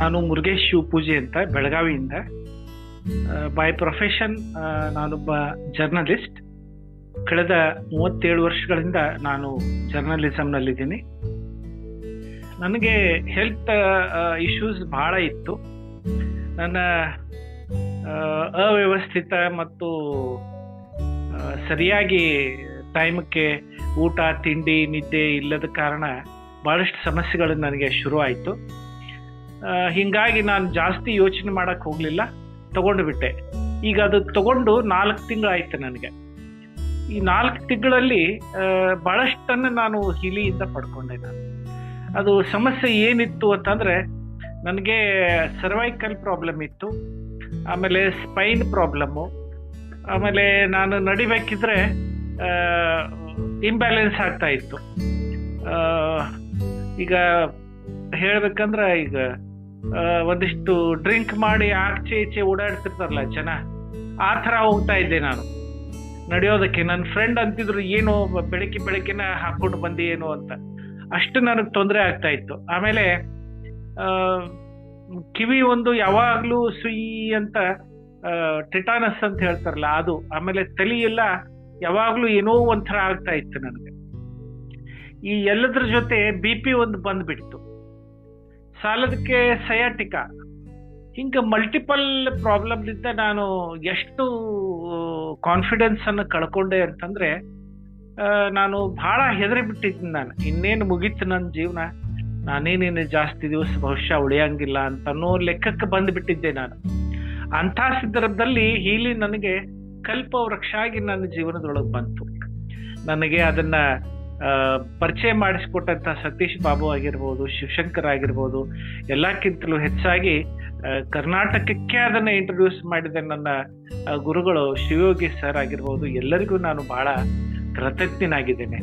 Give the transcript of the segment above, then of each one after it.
ನಾನು ಮುರುಗೇಶ್ ಶಿವಪೂಜೆ ಅಂತ ಬೆಳಗಾವಿಯಿಂದ. By profession ನಾನೊಬ್ಬ ಜರ್ನಲಿಸ್ಟ್. ಕಳೆದ 37 ವರ್ಷಗಳಿಂದ ನಾನು ಜರ್ನಲಿಸಮ್ನಲ್ಲಿದ್ದೀನಿ. ನನಗೆ ಹೆಲ್ತ್ ಇಶ್ಯೂಸ್ ಬಹಳ ಇತ್ತು. ನನ್ನ ಅವ್ಯವಸ್ಥಿತ ಮತ್ತು ಸರಿಯಾಗಿ ಟೈಮಕ್ಕೆ ಊಟ ತಿಂಡಿ ನಿದ್ದೆ ಇಲ್ಲದ ಕಾರಣ ಭಾಳಷ್ಟು ಸಮಸ್ಯೆಗಳು ನನಗೆ ಶುರು ಆಯಿತು. ಹೀಗಾಗಿ ನಾನು ಜಾಸ್ತಿ ಯೋಚನೆ ಮಾಡೋಕ್ಕೆ ಹೋಗಲಿಲ್ಲ, ತಗೊಂಡು ಬಿಟ್ಟೆ. ಈಗ ಅದು ತಗೊಂಡು 4 ತಿಂಗಳಾಯ್ತು ನನಗೆ. ಈ 4 ತಿಂಗಳಲ್ಲಿ ಭಾಳಷ್ಟನ್ನು ನಾನು ಹೀಲಿಯಿಂದ ಪಡ್ಕೊಂಡೆ. ಅದು ಸಮಸ್ಯೆ ಏನಿತ್ತು ಅಂತಂದರೆ, ನನಗೆ ಸರ್ವೈಕಲ್ ಪ್ರಾಬ್ಲಮ್ ಇತ್ತು, ಆಮೇಲೆ ಸ್ಪೈನ್ ಪ್ರಾಬ್ಲಮ್ಮು, ಆಮೇಲೆ ನಾನು ನಡಿಬೇಕಿದ್ರೆ ಇಂಬ್ಯಾಲೆನ್ಸ್ ಆಗ್ತಾ ಇತ್ತು. ಈಗ ಹೇಳ್ಬೇಕಂದ್ರೆ, ಈಗ ಒಂದಿಷ್ಟು ಡ್ರಿಂಕ್ ಮಾಡಿ ಆಚೆ ಈಚೆ ಓಡಾಡ್ತಿರ್ತಾರಲ್ಲ ಜನ, ಆ ಥರ ಹೋಗ್ತಾ ಇದ್ದೆ ನಾನು ನಡೆಯೋದಕ್ಕೆ. ನನ್ನ ಫ್ರೆಂಡ್ ಅಂತಿದ್ರು, ಏನೋ ಬೆಳಕಿನ ಹಾಕೊಂಡು ಬಂದಿ ಏನೋ ಅಂತ. ಅಷ್ಟು ನನಗೆ ತೊಂದರೆ ಆಗ್ತಾ ಇತ್ತು. ಆಮೇಲೆ ಕಿವಿ ಒಂದು ಯಾವಾಗಲೂ ಸುಯಿ ಅಂತ, ಟೆಟಾನಸ್ ಅಂತ ಹೇಳ್ತಾರಲ್ಲ ಅದು. ಆಮೇಲೆ ತಲೆ ಎಲ್ಲ ಯಾವಾಗಲೂ ಏನೋ ಒಂಥರ ಆಗ್ತಾ ಇತ್ತು ನನಗೆ. ಈ ಎಲ್ಲದ್ರ ಜೊತೆ BP ಒಂದು ಬಂದ್ಬಿಡ್ತು, ಸಾಲದಕ್ಕೆ ಸಯಾಟಿಕಾ. ಹಿಂಗೆ ಮಲ್ಟಿಪಲ್ ಪ್ರಾಬ್ಲಮ್ನಿಂದ ನಾನು ಎಷ್ಟು ಕಾನ್ಫಿಡೆನ್ಸ್ ಅನ್ನು ಕಳ್ಕೊಂಡೆ ಅಂತಂದ್ರೆ, ನಾನು ಬಹಳ ಹೆದರಿ ಬಿಟ್ಟಿದ್ದೀನಿ. ನಾನು ಇನ್ನೇನು ಮುಗೀತು ನನ್ನ ಜೀವನ, ನಾನೇನೇನು ಜಾಸ್ತಿ ದಿವಸ ಬಹುಶಃ ಉಳಿಯಂಗಿಲ್ಲ ಅಂತ ಅನ್ನೋ ಲೆಕ್ಕಕ್ಕೆ ಬಂದುಬಿಟ್ಟಿದ್ದೆ ನಾನು. ಅಂಥ ಸಂದರ್ಭದಲ್ಲಿ ಹೀಲಿ ನನಗೆ ಕಲ್ಪವೃಕ್ಷ ಆಗಿ ನನ್ನ ಜೀವನದೊಳಗೆ ಬಂತು. ನನಗೆ ಅದನ್ನ ಪರಿಚಯ ಮಾಡಿಸ್ಕೊಟ್ಟಂಥ ಸತೀಶ್ ಬಾಬು ಆಗಿರ್ಬೋದು, ಶಿವಶಂಕರ್ ಆಗಿರ್ಬೋದು, ಎಲ್ಲಕ್ಕಿಂತಲೂ ಹೆಚ್ಚಾಗಿ ಕರ್ನಾಟಕಕ್ಕೆ ಅದನ್ನು ಇಂಟ್ರೊಡ್ಯೂಸ್ ಮಾಡಿದ ನನ್ನ ಗುರುಗಳು ಶಿವಯೋಗಿ ಸರ್ ಆಗಿರ್ಬೋದು, ಎಲ್ಲರಿಗೂ ನಾನು ಬಹಳ ಕೃತಜ್ಞನಾಗಿದ್ದೇನೆ.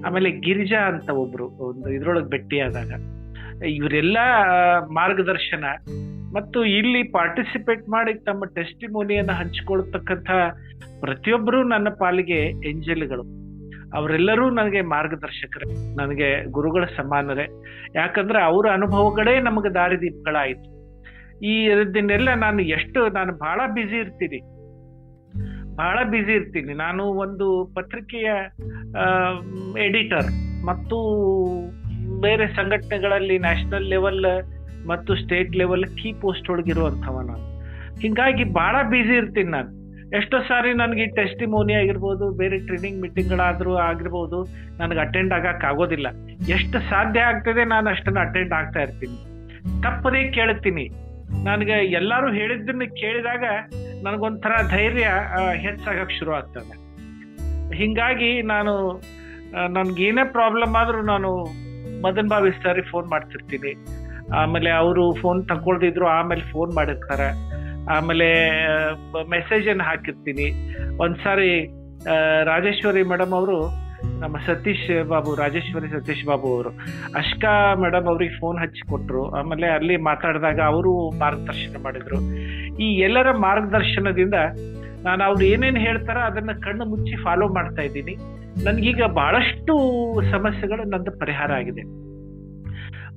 ಆಮೇಲೆ ಗಿರಿಜಾ ಅಂತ ಒಬ್ರು ಒಂದು ಇದ್ರೊಳಗೆ ಭೇಟಿಯಾದಾಗ ಇವರೆಲ್ಲ ಮಾರ್ಗದರ್ಶನ ಮತ್ತು ಇಲ್ಲಿ ಪಾರ್ಟಿಸಿಪೇಟ್ ಮಾಡಿ ತಮ್ಮ ಟೆಸ್ಟಿಮೋನಿಯನ್ನು ಹಂಚಿಕೊಳ್ತಕ್ಕಂಥ ಪ್ರತಿಯೊಬ್ಬರು ನನ್ನ ಪಾಲಿಗೆ ಏಂಜಲ್ಗಳು. ಅವರೆಲ್ಲರೂ ನನಗೆ ಮಾರ್ಗದರ್ಶಕರೇ, ನನಗೆ ಗುರುಗಳ ಸಮಾನರೇ. ಯಾಕಂದ್ರೆ ಅವರ ಅನುಭವಗಳೇ ನಮಗೆ ದಾರಿದೀಪಗಳಾಯಿತು. ಈ ಇದನ್ನೆಲ್ಲ ನಾನು ಬಹಳ ಬ್ಯುಸಿ ಇರ್ತೀನಿ. ನಾನು ಒಂದು ಪತ್ರಿಕೆಯ ಎಡಿಟರ್ ಮತ್ತು ಬೇರೆ ಸಂಘಟನೆಗಳಲ್ಲಿ ನ್ಯಾಷನಲ್ ಲೆವೆಲ್ ಮತ್ತು ಸ್ಟೇಟ್ ಲೆವೆಲ್ ಕೀ ಪೋಸ್ಟ್ ಒಳಗಿರುವಂಥವ ನಾನು. ಹೀಗಾಗಿ ಬಹಳ ಬ್ಯುಸಿ ಇರ್ತೀನಿ ನಾನು. ಎಷ್ಟೋ ಸಾರಿ ನನಗೆ ಟೆಸ್ಟಿಮೋನಿ ಆಗಿರ್ಬೋದು, ಬೇರೆ ಟ್ರೈನಿಂಗ್ ಮೀಟಿಂಗ್ಗಳಾದರೂ ಆಗಿರ್ಬೋದು, ನನಗೆ ಅಟೆಂಡ್ ಆಗಕ್ಕೆ ಆಗೋದಿಲ್ಲ. ಎಷ್ಟು ಸಾಧ್ಯ ಆಗ್ತದೆ ನಾನು ಅಷ್ಟನ್ನು ಅಟೆಂಡ್ ಆಗ್ತಾ ಇರ್ತೀನಿ. ತಪ್ಪದೇ ಕೇಳ್ತೀನಿ. ನನಗೆ ಎಲ್ಲರೂ ಹೇಳಿದ್ದನ್ನು ಕೇಳಿದಾಗ ನನಗೊಂಥರ ಧೈರ್ಯ ಹೆಚ್ಚಾಗಕ್ಕೆ ಶುರು ಆಗ್ತದೆ. ಹೀಗಾಗಿ ನನಗೇನೇ ಪ್ರಾಬ್ಲಮ್ ಆದರೂ ನಾನು ಮದನ್ ಬಾವಿ ಸರಿ ಫೋನ್ ಮಾಡ್ತಿರ್ತೀನಿ. ಆಮೇಲೆ ಅವರು ಫೋನ್ ತಗೊಳ್ದಿದ್ರು ಆಮೇಲೆ ಫೋನ್ ಮಾಡಿರ್ತಾರೆ. ಆಮೇಲೆ ಮೆಸೇಜನ್ನು ಹಾಕಿರ್ತೀನಿ. ಒಂದ್ಸಾರಿ ರಾಜೇಶ್ವರಿ ಮೇಡಮ್ ಅವರು, ನಮ್ಮ ರಾಜೇಶ್ವರಿ ಸತೀಶ್ ಬಾಬು ಅವರು, ಅಷ್ಕಾ ಮೇಡಮ್ ಅವ್ರಿಗೆ ಫೋನ್ ಹಚ್ಚಿ ಕೊಟ್ಟರು. ಆಮೇಲೆ ಅಲ್ಲಿ ಮಾತಾಡಿದಾಗ ಅವರು ಮಾರ್ಗದರ್ಶನ ಮಾಡಿದ್ರು. ಈ ಎಲ್ಲರ ಮಾರ್ಗದರ್ಶನದಿಂದ ನಾನು ಅವ್ರು ಏನೇನು ಹೇಳ್ತಾರ ಅದನ್ನ ಕಣ್ಣು ಮುಚ್ಚಿ ಫಾಲೋ ಮಾಡ್ತಾ ಇದ್ದೀನಿ. ನನ್ಗೀಗ ಬಹಳಷ್ಟು ಸಮಸ್ಯೆಗಳು ನಂದು ಪರಿಹಾರ ಆಗಿದೆ.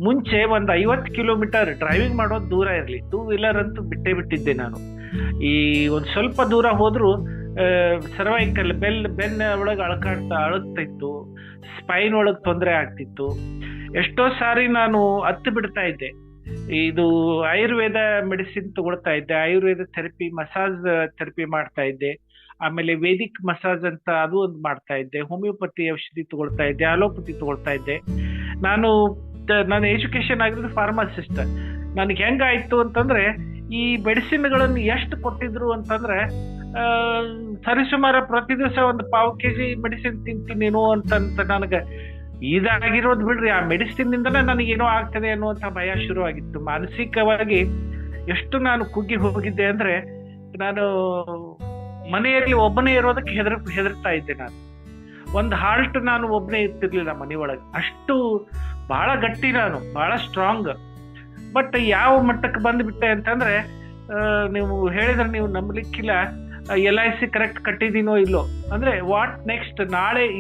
ಮುಂಚೆ ಒಂದು 50 ಕಿಲೋಮೀಟರ್ ಡ್ರೈವಿಂಗ್ ಮಾಡೋದು ದೂರ ಇರಲಿ, 2 ವೀಲರ್ ಅಂತೂ ಬಿಟ್ಟಿದ್ದೆ ನಾನು. ಈ ಒಂದು ಸ್ವಲ್ಪ ದೂರ ಹೋದ್ರು ಸರ್ವೈಕಲ್ ಬೆನ್ನ ಒಳಗೆ ಅಳುತ್ತಾ ಇತ್ತು, ಸ್ಪೈನ್ ಒಳಗೆ ತೊಂದರೆ ಆಗ್ತಿತ್ತು. ಎಷ್ಟೋ ಸಾರಿ ನಾನು ಹತ್ತು ಬಿಡ್ತಾ ಇದ್ದೆ. ಇದು ಆಯುರ್ವೇದ ಮೆಡಿಸಿನ್ ತಗೊಳ್ತಾ ಇದ್ದೆ, ಆಯುರ್ವೇದ ಥೆರಪಿ, ಮಸಾಜ್ ಥೆರಪಿ ಮಾಡ್ತಾ ಇದ್ದೆ. ಆಮೇಲೆ ವೇದಿಕ್ ಮಸಾಜ್ ಅಂತ ಅದು ಒಂದು ಮಾಡ್ತಾ ಇದ್ದೆ, ಹೋಮಿಯೋಪತಿ ಔಷಧಿ ತಗೊಳ್ತಾ ಇದ್ದೆ, ಅಲೋಪತಿ ತಗೊಳ್ತಾ ಇದ್ದೆ. ನನ್ನ ಎಜುಕೇಶನ್ ಆಗಿರೋದು ಫಾರ್ಮಸಿಸ್ಟ್. ನನಗೆ ಹೆಂಗಾಯ್ತು ಅಂತಂದ್ರೆ, ಈ ಮೆಡಿಸಿನ್ಗಳನ್ನು ಎಷ್ಟು ಕೊಟ್ಟಿದ್ರು ಅಂತಂದ್ರೆ, ಸರಿಸುಮಾರು ಪ್ರತಿ ದಿವಸ ಒಂದು 1/4 kg ಮೆಡಿಸಿನ್ ತಿಂತೀನೇನೋ ಅಂತ ನನಗೆ ಇದಾಗಿರೋದು ಬಿಡ್ರಿ. ಆ ಮೆಡಿಸಿನ್ನಿಂದನೇ ನನಗೇನೋ ಆಗ್ತದೆ ಅನ್ನುವಂಥ ಭಯ ಶುರು ಆಗಿತ್ತು. ಮಾನಸಿಕವಾಗಿ ಎಷ್ಟು ನಾನು ಕುಗ್ಗಿ ಹೋಗಿದ್ದೆ ಅಂದ್ರೆ, ನಾನು ಮನೆಯಲ್ಲಿ ಒಬ್ಬನೇ ಇರೋದಕ್ಕೆ ಹೆದರ್ತಾ ಇದ್ದೆ. ನಾನು ಒಂದು ಹಾಲ್ಟ್ ನಾನು ಒಬ್ಬನೇ ಇರ್ತಿರ್ಲಿಲ್ಲ ಮನೆಯೊಳಗೆ. ಅಷ್ಟು ಬಹಳ ಗಟ್ಟಿ, ನಾನು ಬಹಳ ಸ್ಟ್ರಾಂಗ್. ಬಟ್ ಯಾವ ಮಟ್ಟಕ್ಕೆ ಬಂದ್ಬಿಟ್ಟೆ ಅಂತಂದ್ರೆ, ನೀವು ಹೇಳಿದ್ರೆ ನೀವು ನಂಬಲಿಕ್ಕಿಲ್ಲ, LIC ಕರೆಕ್ಟ್ ಕಟ್ಟಿದ್ದೀನೋ ಇಲ್ಲೋ, ಅಂದ್ರೆ ವಾಟ್ ನೆಕ್ಸ್ಟ್,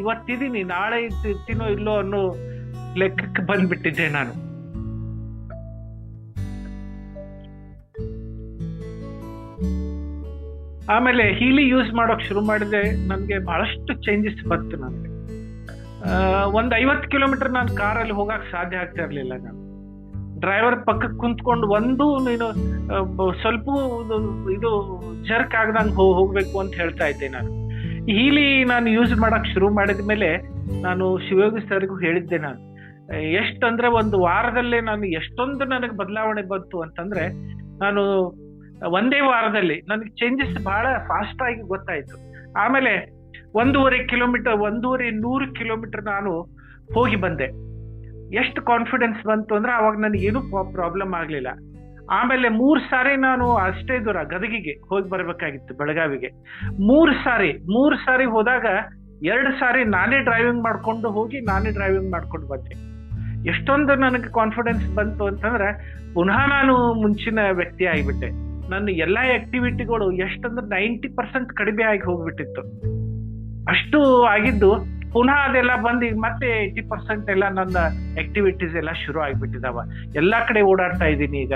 ಇವತ್ತಿದ್ದೀನಿ ನಾಳೆ ಇರ್ತೀನೋ ಇಲ್ಲೋ ಅನ್ನೋ ಲೆಕ್ಕಕ್ಕೆ ಬಂದ್ಬಿಟ್ಟಿದ್ದೆ ನಾನು. ಆಮೇಲೆ ಹೀಲಿ ಯೂಸ್ ಮಾಡೋಕೆ ಶುರು ಮಾಡಿದೆ. ನನಗೆ ಬಹಳಷ್ಟು ಚೇಂಜಸ್ ಬಂತು. ನನಗೆ ಒಂದು 50 ಕಿಲೋಮೀಟರ್ ನಾನು ಕಾರಲ್ಲಿ ಹೋಗಕ್ಕೆ ಸಾಧ್ಯ ಆಗ್ತಾ ಇರಲಿಲ್ಲ. ನಾನು ಡ್ರೈವರ್ ಪಕ್ಕಕ್ಕೆ ಕುಂತ್ಕೊಂಡು ನೀನು ಸ್ವಲ್ಪ ಇದು ಜರ್ಕ್ ಆಗದಂಗೆ ಹೋಗ್ಬೇಕು ಅಂತ ಹೇಳ್ತಾ ಇದ್ದೆ. ನಾನು ಹೀಲಿ ನಾನು ಯೂಸ್ ಮಾಡಕ್ ಶುರು ಮಾಡಿದ ಮೇಲೆ ನಾನು ಶಿವಯೋಗಿ ಸರ್ಗೂ ಹೇಳಿದ್ದೆ. ನಾನು ಎಷ್ಟಂದ್ರೆ ಒಂದು ವಾರದಲ್ಲೇ ನಾನು ಎಷ್ಟೊಂದು ನನಗೆ ಬದಲಾವಣೆ ಬಂತು ಅಂತಂದ್ರೆ, ನಾನು ಒಂದೇ ವಾರದಲ್ಲಿ ನನಗೆ ಚೇಂಜಸ್ ಬಹಳ ಫಾಸ್ಟ್ ಆಗಿ ಗೊತ್ತಾಯ್ತು. ಆಮೇಲೆ 100 ಕಿಲೋಮೀಟರ್ ನಾನು ಹೋಗಿ ಬಂದೆ. ಎಷ್ಟು ಕಾನ್ಫಿಡೆನ್ಸ್ ಬಂತು ಅಂದ್ರೆ ಅವಾಗ ನನಗೇನು ಪ್ರಾಬ್ಲಮ್ ಆಗ್ಲಿಲ್ಲ. ಆಮೇಲೆ 3 ಸಾರಿ ನಾನು ಅಷ್ಟೇ ದೂರ ಗದಗಿಗೆ ಹೋಗಿ ಬರ್ಬೇಕಾಗಿತ್ತು, ಬೆಳಗಾವಿಗೆ. 3 ಸಾರಿ ಹೋದಾಗ 2 ಸಾರಿ ನಾನೇ ಡ್ರೈವಿಂಗ್ ಮಾಡ್ಕೊಂಡು ಹೋಗಿ ನಾನೇ ಡ್ರೈವಿಂಗ್ ಮಾಡ್ಕೊಂಡು ಬಂದೆ. ಎಷ್ಟೊಂದು ನನಗೆ ಕಾನ್ಫಿಡೆನ್ಸ್ ಬಂತು ಅಂತಂದ್ರೆ ಪುನಃ ನಾನು ಮುಂಚಿನ ವ್ಯಕ್ತಿ ಆಗಿಬಿಟ್ಟೆ. ನನ್ನ ಎಲ್ಲಾ ಆಕ್ಟಿವಿಟಿಗಳು ಎಷ್ಟಂದ್ರೆ 90% ಕಡಿಮೆ ಆಗಿ ಹೋಗ್ಬಿಟ್ಟಿತ್ತು. ಅಷ್ಟು ಆಗಿದ್ದು ಪುನಃ ಅದೆಲ್ಲ ಬಂದು ಮತ್ತೆ 80% ಎಲ್ಲ ನನ್ನ ಆಕ್ಟಿವಿಟೀಸ್ ಎಲ್ಲ ಶುರು ಆಗ್ಬಿಟ್ಟಿದಾವ. ಎಲ್ಲಾ ಕಡೆ ಓಡಾಡ್ತಾ ಇದ್ದೀನಿ ಈಗ.